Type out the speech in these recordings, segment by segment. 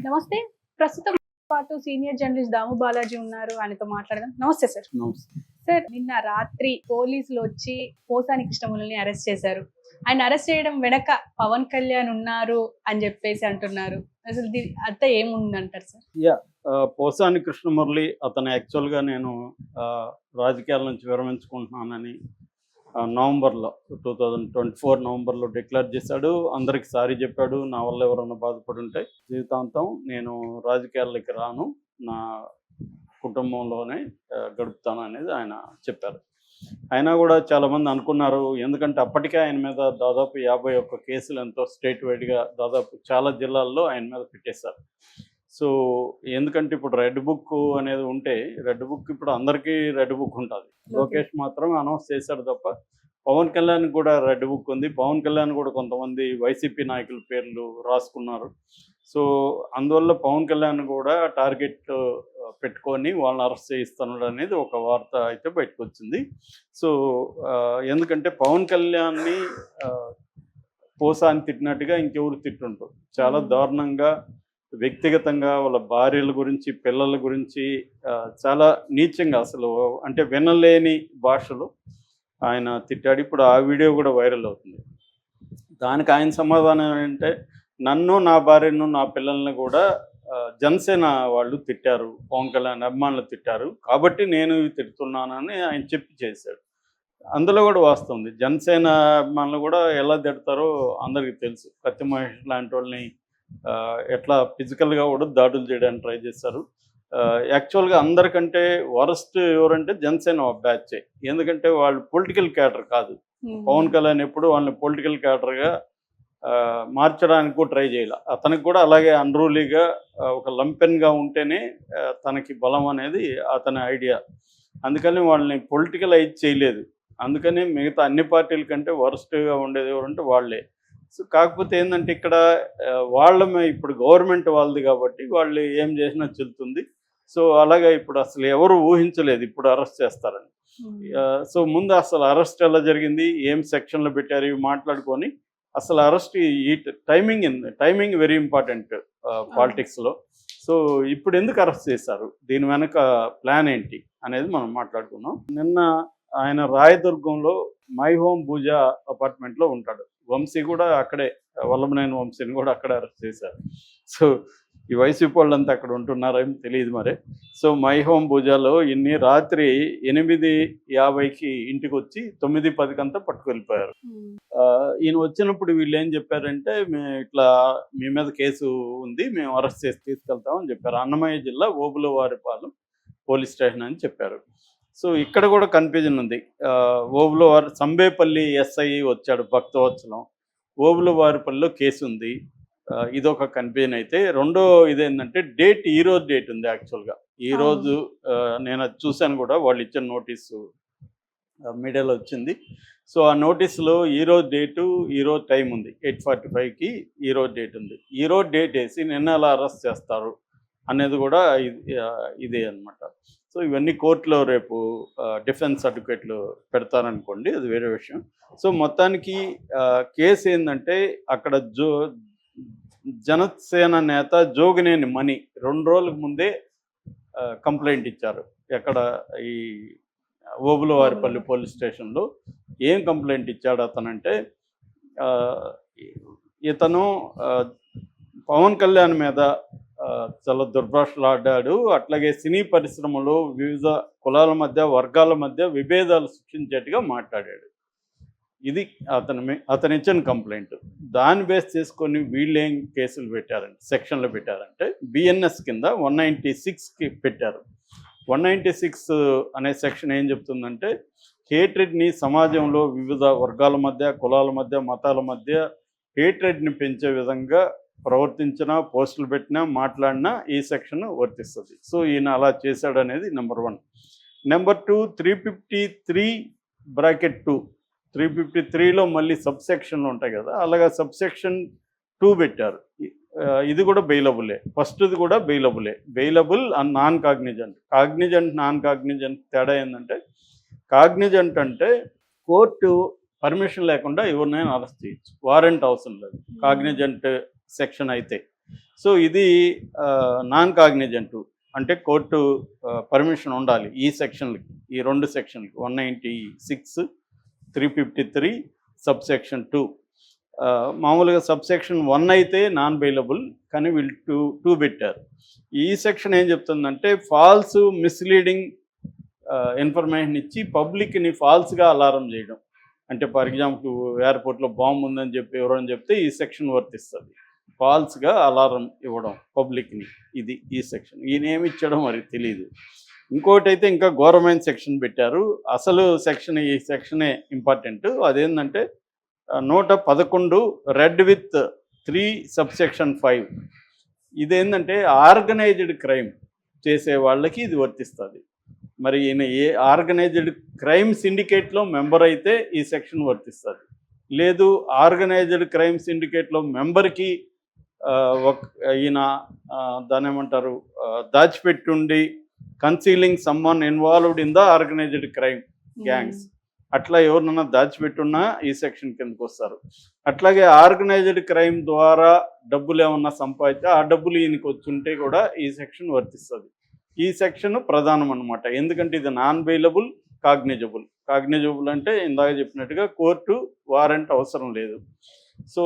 నమస్తే. ప్రస్తుతం పాటు సీనియర్ జర్నలిస్ట్ దాము బాలాజీ ఉన్నారు. ఆయనతో మాట్లాడదాం. నమస్తే సార్. నమస్తే. సార్, నిన్న రాత్రి పోలీసులు వచ్చి పోసాని కృష్ణమురళిని అరెస్ట్ చేశారు. ఆయన అరెస్ట్ చేయడం వెనక పవన్ కళ్యాణ్ ఉన్నారు అని చెప్పేసి అంటున్నారు. అసలు దీని అర్థం ఏముందంటారు సార్? పోసాని కృష్ణమురళి అతను యాక్చువల్గా నేను రాజకీయాల నుంచి విరమించుకుంటున్నానని నవంబర్లో 2024 నవంబర్లో డిక్లేర్ చేశాడు. అందరికి సారీ చెప్పాడు. నా వల్ల ఎవరన్నా బాధపడి ఉంటే జీవితాంతం నేను రాజకీయాల్లోకి రాను, నా కుటుంబంలోనే గడుపుతాను అనేది ఆయన చెప్పారు. అయినా కూడా చాలామంది అనుకున్నారు, ఎందుకంటే అప్పటికే ఆయన మీద దాదాపు 51 కేసులు ఎంతో స్టేట్ వైడ్గా దాదాపు చాలా జిల్లాల్లో ఆయన మీద పెట్టేశారు. సో ఎందుకంటే ఇప్పుడు రెడ్ బుక్ అనేది ఉంటే, రెడ్ బుక్ ఇప్పుడు అందరికీ రెడ్ బుక్ ఉంటుంది. లోకేష్ మాత్రం అనౌన్స్ చేశాడు తప్ప పవన్ కళ్యాణ్ కూడా రెడ్ బుక్ ఉంది. పవన్ కళ్యాణ్ కూడా కొంతమంది వైసీపీ నాయకుల పేర్లు రాసుకున్నారు. సో అందువల్ల పవన్ కళ్యాణ్ కూడా టార్గెట్ పెట్టుకొని వాళ్ళని అరెస్ట్ చేయిస్తున్నాడు అనేది ఒక వార్త అయితే బయటకు వచ్చింది. సో ఎందుకంటే పవన్ కళ్యాణ్ని పోసాని తిట్టినట్టుగా ఇంకెవరు తిట్టుంటారు. చాలా దారుణంగా వ్యక్తిగతంగా వాళ్ళ భార్యల గురించి, పిల్లల గురించి చాలా నీచంగా, అసలు అంటే వినలేని భాషలో ఆయన తిట్టాడు. ఇప్పుడు ఆ వీడియో కూడా వైరల్ అవుతుంది. దానికి ఆయన సమాధానం ఏంటంటే, నన్ను, నా భార్యను, నా పిల్లల్ని కూడా జనసేన వాళ్ళు తిట్టారు, పవన్ కళ్యాణ్ అభిమానులు తిట్టారు, కాబట్టి నేను తిడుతున్నానని ఆయన చెప్పి చేశాడు. అందులో కూడా వాస్తవం ఉంది. జనసేన అభిమానులు కూడా ఎలా తిడతారో అందరికీ తెలుసు. కత్తి మహేష్ లాంటి వాళ్ళని ఎట్లా ఫిజికల్గా కూడా దాడులు చేయడానికి ట్రై చేశారు. యాక్చువల్గా అందరికంటే వరస్ట్ ఎవరంటే జనసేన బ్యాచ్. ఎందుకంటే వాళ్ళు పొలిటికల్ క్యాడర్ కాదు. పవన్ కళ్యాణ్ ఎప్పుడు వాళ్ళని పొలిటికల్ క్యాడర్గా మార్చడానికి కూడా ట్రై చేయాలి. అతనికి కూడా అలాగే అన్రూలీగా ఒక లంపెన్గా ఉంటేనే తనకి బలం అనేది అతని ఐడియా. అందుకని వాళ్ళని పొలిటికలైజ్ చేయలేదు. అందుకని మిగతా అన్ని పార్టీల కంటే వరస్ట్గా ఉండేది ఎవరంటే వాళ్ళే. సో కాకపోతే ఏంటంటే ఇక్కడ ఇప్పుడు గవర్నమెంట్ వాళ్ళది కాబట్టి వాళ్ళు ఏం చేసినా చెల్లుతుంది. సో అలాగే ఇప్పుడు అసలు ఎవరు ఊహించలేదు ఇప్పుడు అరెస్ట్ చేస్తారని. సో ముందు అసలు అరెస్ట్ ఎలా జరిగింది, ఏం సెక్షన్లో పెట్టారు, ఇవి మాట్లాడుకొని అసలు అరెస్ట్ ఈ టైమింగ్ వెరీ ఇంపార్టెంట్ పాలిటిక్స్లో. సో ఇప్పుడు ఎందుకు అరెస్ట్ చేశారు, దీని వెనక ప్లాన్ ఏంటి అనేది మనం మాట్లాడుకున్నాం. నిన్న ఆయన రాయదుర్గంలో మై హోమ్ పూజా అపార్ట్మెంట్లో ఉంటాడు. వంశీ కూడా అక్కడే, వల్లభనేని వంశీని కూడా అక్కడే అరెస్ట్ చేశారు. సో ఈ వైసీపీ వాళ్ళంతా అక్కడ ఉంటున్నారేమో తెలియదు మరి. సో మై హోమ్ పూజాలో రాత్రి 8:50కి ఇంటికి వచ్చి 9:10కంతా పట్టుకెళ్ళిపోయారు. ఈయన వచ్చినప్పుడు వీళ్ళు ఏం చెప్పారంటే, ఇట్లా మీ మీద కేసు ఉంది, మేము అరెస్ట్ చేసి తీసుకెళ్తామని చెప్పారు. అన్నమయ్య జిల్లా ఓబులవారిపాలెం పోలీస్ స్టేషన్ అని చెప్పారు. సో ఇక్కడ కూడా కన్ఫ్యూజన్ ఉంది. ఓబులవారి సంబేపల్లి ఎస్ఐ వచ్చాడు, భక్తవత్సలం. ఓబులవారిపల్లిలో కేసు ఉంది. ఇదొక కన్ఫ్యూజన్. అయితే రెండో ఇదేంటంటే ఈరోజు డేట్ ఉంది. యాక్చువల్గా ఈరోజు నేను అది చూశాను కూడా, వాళ్ళు ఇచ్చిన నోటీసు మీడియాలో వచ్చింది. సో ఆ నోటీసులో ఈరోజు డేటు, ఈరోజు టైం ఉంది, 8:45కి ఈరోజు డేట్ ఉంది. ఈరోజు డేట్ వేసి నిన్న ఎలా అరెస్ట్ చేస్తారు అనేది కూడా ఇదే అనమాట. సో ఇవన్నీ కోర్టులో రేపు డిఫెన్స్ అడ్వకేట్లు పెడతారనుకోండి, అది వేరే విషయం. సో మొత్తానికి కేసు ఏంటంటే, అక్కడ జనసేన నేత జోగినేని మణి 2 రోజులకు ముందే కంప్లైంట్ ఇచ్చారు. ఎక్కడ ఈ ఓబులవారిపల్లి పోలీస్ స్టేషన్లో. ఏం కంప్లైంట్ ఇచ్చాడు అతనంటే, ఇతను పవన్ కళ్యాణ్ మీద చాలా దుర్భాషలు ఆడాడు, అట్లాగే సినీ పరిశ్రమలో వివిధ కులాల మధ్య, వర్గాల మధ్య విభేదాలు సృష్టించేట్టుగా మాట్లాడాడు. ఇది అతను ఇచ్చిన కంప్లైంట్. దాన్ని బేస్ చేసుకొని వీళ్ళు ఏం కేసులు పెట్టారంటే, సెక్షన్లు పెట్టారంటే, బిఎన్ఎస్ కింద 196కి పెట్టారు. 196 అనే సెక్షన్ ఏం చెప్తుందంటే, హేట్రెడ్ని సమాజంలో వివిధ వర్గాల మధ్య, కులాల మధ్య, మతాల మధ్య హేట్రెడ్ని పెంచే విధంగా ప్రవర్తించినా, పోస్టులు పెట్టినా, మాట్లాడినా ఈ సెక్షన్ వర్తిస్తుంది. సో ఈయన అలా చేశాడు అనేది నెంబర్ 1. నెంబర్ 2, 353(2). 353లో మళ్ళీ సబ్సెక్షన్లు ఉంటాయి కదా, అలాగా సబ్సెక్షన్ 2 పెట్టారు. ఇది కూడా బెయిలబులే. ఫస్ట్ది కూడా bailable and non Cognizant. Non Cognizant తేడా ఏంటంటే, కాగ్నిజెంట్ అంటే కోర్టు పర్మిషన్ లేకుండా ఎవరినైనా అరెస్ట్ చేయొచ్చు, వారెంట్ అవసరం లేదు. కాగ్నిజెంట్ సెక్షన్ అయితే సో ఇది నాన్ కాగ్నిజెంట్, అంటే కోర్టు పర్మిషన్ ఉండాలి ఈ సెక్షన్లకి, ఈ 2 సెక్షన్లకి 196, 353 సబ్సెక్షన్ 2. మామూలుగా సబ్సెక్షన్ 1 అయితే నాన్ బెయిలబుల్, కానీ వీళ్ళు 2 పెట్టారు. ఈ సెక్షన్ ఏం చెప్తుందంటే ఫాల్స్ మిస్లీడింగ్ ఇన్ఫర్మేషన్ ఇచ్చి పబ్లిక్ని ఫాల్స్గా అలారం చేయడం. అంటే ఫర్ ఎగ్జాంపుల్ ఎయిర్పోర్ట్లో బాంబు ఉందని చెప్పి ఎవరైనా చెప్తే ఈ సెక్షన్ వర్తిస్తుంది. ఫాల్స్గా అలారం ఇవ్వడం పబ్లిక్ని, ఇది ఈ సెక్షన్. ఈయన ఏమి ఇచ్చడం మరి తెలియదు. ఇంకోటి అయితే ఇంకా ఘోరమైన సెక్షన్ పెట్టారు. అసలు సెక్షన్ ఈ సెక్షనే ఇంపార్టెంట్. అదేంటంటే 111 రెడ్ విత్ 3 సబ్సెక్షన్ 5. ఇదేంటంటే ఆర్గనైజ్డ్ క్రైమ్ చేసే వాళ్ళకి ఇది వర్తిస్తుంది. మరి ఈయన ఏ ఆర్గనైజ్డ్ క్రైమ్ సిండికేట్లో మెంబర్ అయితే ఈ సెక్షన్ వర్తిస్తుంది. లేదు ఆర్గనైజ్డ్ క్రైమ్ సిండికేట్లో మెంబర్కి ఈయన దాని ఏమంటారు దాచిపెట్టుండి concealing someone involved in the organized crime gangs, అట్లా ఎవరినన్నా దాచిపెట్టున్నా ఈ సెక్షన్ కిందకు వస్తారు. అట్లాగే ఆర్గనైజ్డ్ క్రైమ్ ద్వారా డబ్బులు ఏమన్నా సంపాదించి ఆ డబ్బులు ఈయనకి వచ్చుంటే కూడా ఈ సెక్షన్ వర్తిస్తుంది. ఈ సెక్షన్ ప్రధానం అనమాట. ఎందుకంటే ఇది నాన్ బెయిలబుల్, కాగ్నిజబుల్ అంటే ఇందాక చెప్పినట్టుగా కోర్టు వారెంట్ అవసరం లేదు. సో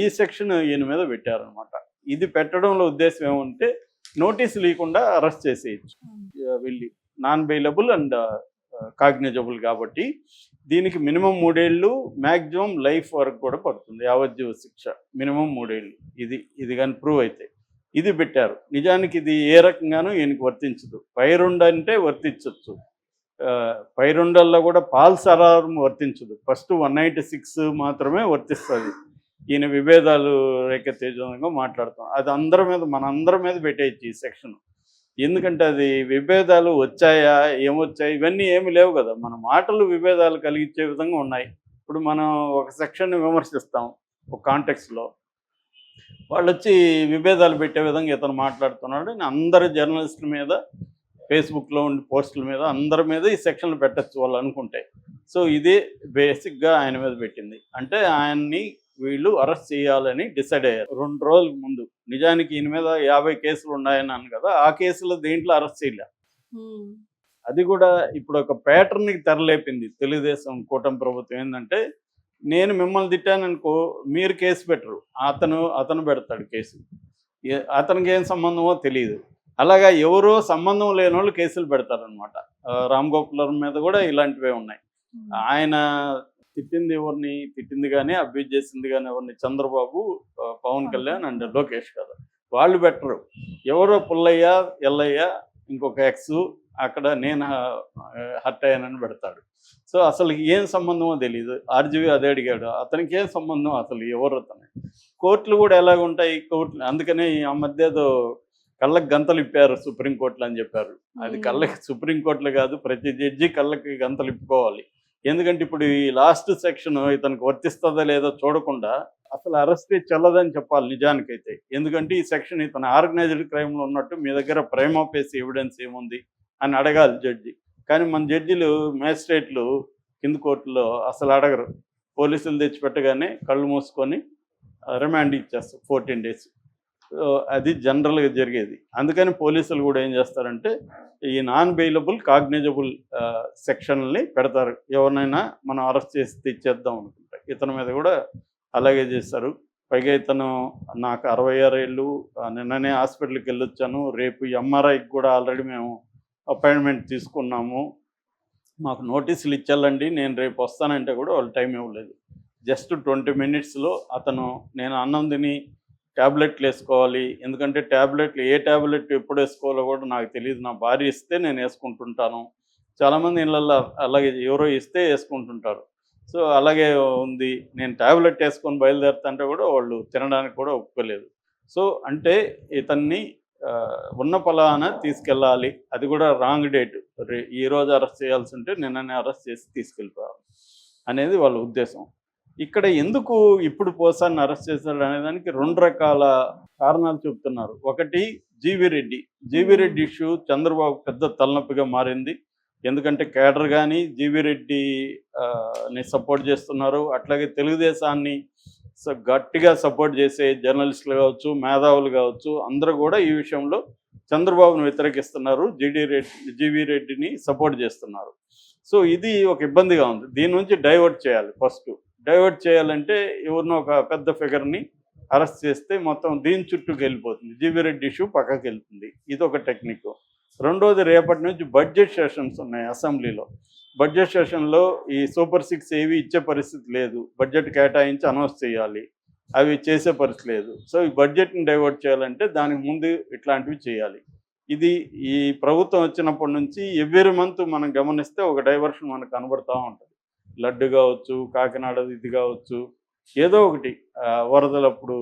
ఈ సెక్షన్ ఈయన మీద పెట్టారనమాట. ఇది పెట్టడంలో ఉద్దేశం ఏమంటే నోటీస్ లేకుండా అరెస్ట్ చేసేయచ్చు వెళ్ళి, నాన్ బెయిలబుల్ అండ్ కాగ్నిజబుల్ కాబట్టి దీనికి మినిమం 3 ఏళ్ళు, మ్యాక్సిమం లైఫ్ వరకు కూడా పడుతుంది, యావజ్జీవ శిక్ష, మినిమం 3 ఏళ్ళు. ఇది కానీ ప్రూవ్ అయితే ఇది పెట్టారు. నిజానికి ఇది ఏ రకంగానూ ఈయనకి వర్తించదు. పై 2 అంటే వర్తించవచ్చు, పై 2ల్లో కూడా ఫాల్స్ అలారం వర్తించదు. ఫస్ట్ 196 మాత్రమే వర్తిస్తుంది. ఈయన విభేదాలు రేకెత్తేజంగా మాట్లాడుతాం, అది మనందరి మీద పెట్టేయచ్చు ఈ సెక్షన్. ఎందుకంటే అది విభేదాలు వచ్చాయా, ఏమొచ్చాయి, ఇవన్నీ ఏమి లేవు కదా. మన మాటలు విభేదాలు కలిగించే విధంగా ఉన్నాయి. ఇప్పుడు మనం ఒక సెక్షన్ని విమర్శిస్తాం ఒక కాంటెక్స్లో, వాళ్ళు వచ్చి విభేదాలు పెట్టే విధంగా ఇతను మాట్లాడుతున్నాడు అని అందరు జర్నలిస్టుల మీద, ఫేస్బుక్లో ఉండి పోస్టుల మీద, అందరి మీద ఈ సెక్షన్లు పెట్టచ్చు వాళ్ళు అనుకుంటే. సో ఇదే బేసిక్గా ఆయన మీద పెట్టింది. అంటే ఆయన్ని వీళ్ళు అరెస్ట్ చేయాలని డిసైడ్ అయ్యారు 2 రోజుల ముందు. నిజానికి ఈయన మీద 50 కేసులు ఉన్నాయన్నాను కదా, ఆ కేసులో దేంట్లో అరెస్ట్ చేయలే. అది కూడా ఇప్పుడు ఒక ప్యాటర్న్కి తెరలేపింది తెలుగుదేశం కూటమి ప్రభుత్వం. ఏంటంటే నేను మిమ్మల్ని తిట్టాననుకో మీరు కేసు పెట్టరు, అతను పెడతాడు కేసు. అతనికి ఏం సంబంధమో తెలియదు. అలాగా ఎవరో సంబంధం లేని వాళ్ళు కేసులు పెడతారనమాట. రామ్ గోపాల్ మీద కూడా ఇలాంటివే ఉన్నాయి. ఆయన తిట్టింది కానీ అబ్యూజ్ చేసింది కానీ ఎవరిని, చంద్రబాబు, పవన్ కళ్యాణ్ అండ్ లోకేష్ కదా, వాళ్ళు పెట్టరు. ఎవరో పుల్లయ్య, ఎల్లయ్య, ఇంకొక ఎక్స్ అక్కడ నేను హర్ట్ అయ్యానని పెడతాడు. సో అసలు ఏం సంబంధమో తెలియదు. ఆర్జీవి అదే అడిగాడు, అతనికి ఏం సంబంధం, అసలు ఎవరు అతను. కోర్టులు కూడా ఎలాగుంటాయి కోర్టులు, అందుకనే ఆ మధ్య ఏదో కళ్ళకి గంతలు ఇప్పారు సుప్రీంకోర్టులు అని చెప్పారు. అది కళ్ళకి సుప్రీంకోర్టులు కాదు, ప్రతి జడ్జి కళ్ళకి గంతలు ఇప్పుకోవాలి. ఎందుకంటే ఇప్పుడు ఈ లాస్ట్ సెక్షన్ ఇతనికి వర్తిస్తుందా లేదో చూడకుండా అసలు అరెస్ట్ చెల్లదని చెప్పాలి నిజానికైతే. ఎందుకంటే ఈ సెక్షన్ ఇతను ఆర్గనైజ్డ్ క్రైమ్లో ఉన్నట్టు మీ దగ్గర ప్రైమ్ ఆఫ్ ఫేస్ ఎవిడెన్స్ ఏముంది అని అడగాలి జడ్జి. కానీ మన జడ్జిలు, మ్యాజిస్ట్రేట్లు కింద కోర్టులో అసలు అడగరు. పోలీసులు తెచ్చిపెట్టగానే కళ్ళు మూసుకొని రిమాండ్ ఇచ్చేస్తారు 14 days. అది జనరల్గా జరిగేది. అందుకని పోలీసులు కూడా ఏం చేస్తారంటే ఈ నాన్ బెయిలబుల్, కాగ్నిజబుల్ సెక్షన్లని పెడతారు. ఎవరినైనా మనం అరెస్ట్ చేసి తెచ్చేద్దాం అనుకుంటే ఇతని మీద కూడా అలాగే చేస్తారు. పైగా ఇతను నాకు 66 ఏళ్ళు, నిన్ననే హాస్పిటల్కి వెళ్ళొచ్చాను, రేపు ఎంఆర్ఐకి కూడా ఆల్రెడీ మేము అపాయింట్మెంట్ తీసుకున్నాము, మాకు నోటీసులు ఇచ్చాలండి, నేను రేపు వస్తానంటే కూడా వాళ్ళు టైం ఇవ్వలేదు. జస్ట్ 20 minutesలో అతను, నేను అన్నం తిని ట్యాబ్లెట్లు వేసుకోవాలి, ఎందుకంటే ఏ ట్యాబ్లెట్ ఎప్పుడు వేసుకోవాలో కూడా నాకు తెలియదు, నా భార్య ఇస్తే నేను వేసుకుంటుంటాను. చాలామంది ఇళ్ళల్లో అలాగే ఎవరో ఇస్తే వేసుకుంటుంటారు. సో అలాగే ఉంది, నేను ట్యాబ్లెట్ వేసుకొని బయలుదేరుతుంటే కూడా వాళ్ళు తినడానికి కూడా ఒప్పుకోలేదు. సో అంటే ఇతన్ని ఉన్న పలానా తీసుకెళ్ళాలి, అది కూడా రాంగ్ డేట్, ఈరోజు అరెస్ట్ చేయాల్సి ఉంటే నిన్ననే అరెస్ట్ చేసి తీసుకెళ్ళిపోవాలి అనేది వాళ్ళ ఉద్దేశం. ఇక్కడ ఎందుకు ఇప్పుడు పోసాన్ని అరెస్ట్ చేశారు అనేదానికి 2 రకాల కారణాలు చెప్తున్నారు. ఒకటి జీవీ రెడ్డి ఇష్యూ చంద్రబాబు పెద్ద తలనొప్పిగా మారింది. ఎందుకంటే కేడర్ కానీ జీవీ రెడ్డిని సపోర్ట్ చేస్తున్నారు, అట్లాగే తెలుగుదేశాన్ని సో గట్టిగా సపోర్ట్ చేసే జర్నలిస్టులు కావచ్చు, మేధావులు కావచ్చు, అందరూ కూడా ఈ విషయంలో చంద్రబాబును వ్యతిరేకిస్తున్నారు, జీవీ రెడ్డిని సపోర్ట్ చేస్తున్నారు. సో ఇది ఒక ఇబ్బందిగా ఉంది. దీని నుంచి డైవర్ట్ చేయాలి. ఫస్ట్ డైవర్ట్ చేయాలంటే ఎవరినో ఒక పెద్ద ఫిగర్ని అరెస్ట్ చేస్తే మొత్తం దీని చుట్టూకి వెళ్ళిపోతుంది, జీవీ రెడ్డి ఇష్యూ పక్కకి వెళ్తుంది. ఇది ఒక టెక్నిక్. రెండోది, రేపటి నుంచి బడ్జెట్ సెషన్స్ ఉన్నాయి అసెంబ్లీలో. బడ్జెట్ సెషన్లో ఈ సూపర్ 6 ఏవి ఇచ్చే పరిస్థితి లేదు. బడ్జెట్ కేటాయించి అనౌన్స్ చేయాలి, అవి చేసే పరిస్థితి లేదు. సో ఈ బడ్జెట్ని డైవర్ట్ చేయాలంటే దానికి ముందు ఇట్లాంటివి చేయాలి. ఇది ఈ ప్రభుత్వం వచ్చినప్పటి నుంచి ఎవ్రీ మంత్ మనం గమనిస్తే ఒక డైవర్షన్ మనకు కనబడుతూ ఉంటుంది. లడ్డు కావచ్చు, కాకినాడ ఇది కావచ్చు, ఏదో ఒకటి వరదలప్పుడు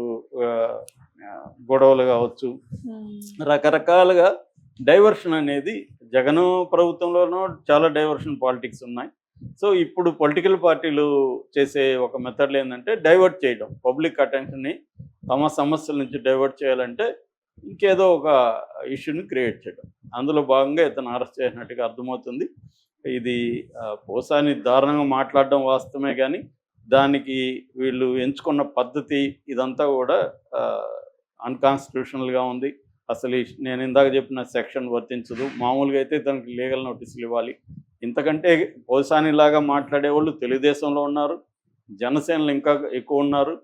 గొడవలు కావచ్చు, రకరకాలుగా డైవర్షన్ అనేది జగన్ ప్రభుత్వంలోనూ చాలా డైవర్షన్ పాలిటిక్స్ ఉన్నాయి. సో ఇప్పుడు పొలిటికల్ పార్టీలు చేసే ఒక మెథడ్లు ఏంటంటే డైవర్ట్ చేయడం, పబ్లిక్ అటెన్షన్ని తమ సమస్యల నుంచి డైవర్ట్ చేయాలంటే ఇంకేదో ఒక ఇష్యూని క్రియేట్ చేయడం. అందులో భాగంగా ఇతను అరెస్ట్ చేసినట్టుగా అర్థమవుతుంది. ఇది పోసాని దారుణంగా మాట్లాడడం వాస్తవమే, కానీ దానికి వీళ్ళు ఎంచుకున్న పద్ధతి ఇదంతా కూడా అన్కాన్స్టిట్యూషనల్గా ఉంది. అసలు నేను ఇందాక చెప్పిన సెక్షన్ వర్తించదు. మామూలుగా అయితే దానికి లీగల్ నోటీసులు ఇవ్వాలి. ఇంతకంటే పోసానిలాగా మాట్లాడేవాళ్ళు తెలుగుదేశంలో ఉన్నారు, జనసేనలో ఇంకా ఎక్కువ ఉన్నారు,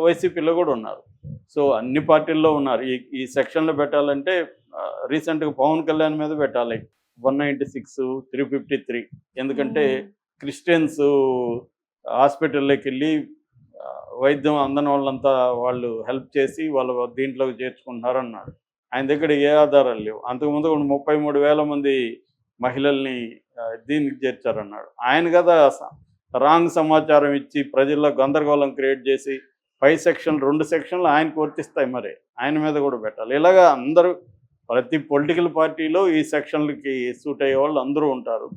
వైసీపీలో కూడా ఉన్నారు. సో అన్ని పార్టీల్లో ఉన్నారు. ఈ సెక్షన్లో పెట్టాలంటే రీసెంట్గా పవన్ కళ్యాణ్ మీద పెట్టాలి 196, 353. ఎందుకంటే క్రిస్టియన్స్ హాస్పిటల్లోకి వెళ్ళి వైద్యం అందని వాళ్ళంతా వాళ్ళు హెల్ప్ చేసి వాళ్ళ దీంట్లోకి చేర్చుకుంటున్నారు అన్నాడు. ఆయన దగ్గర ఏ ఆధారాలు లేవు. అంతకుముందు 33,000 మంది మహిళల్ని దీనికి చేర్చారన్నాడు. ఆయన కదా రాంగ్ సమాచారం ఇచ్చి ప్రజల్లో గందరగోళం క్రియేట్ చేసి 5 సెక్షన్లు 2 సెక్షన్లు ఆయనకు వర్తిస్తాయి, మరి ఆయన మీద కూడా పెట్టాలి. ఇలాగా అందరూ ప్రతి పొలిటికల్ పార్టీలో ఈ సెక్షన్లకి సూట్ అయ్యే వాళ్ళు అందరూ ఉంటారు.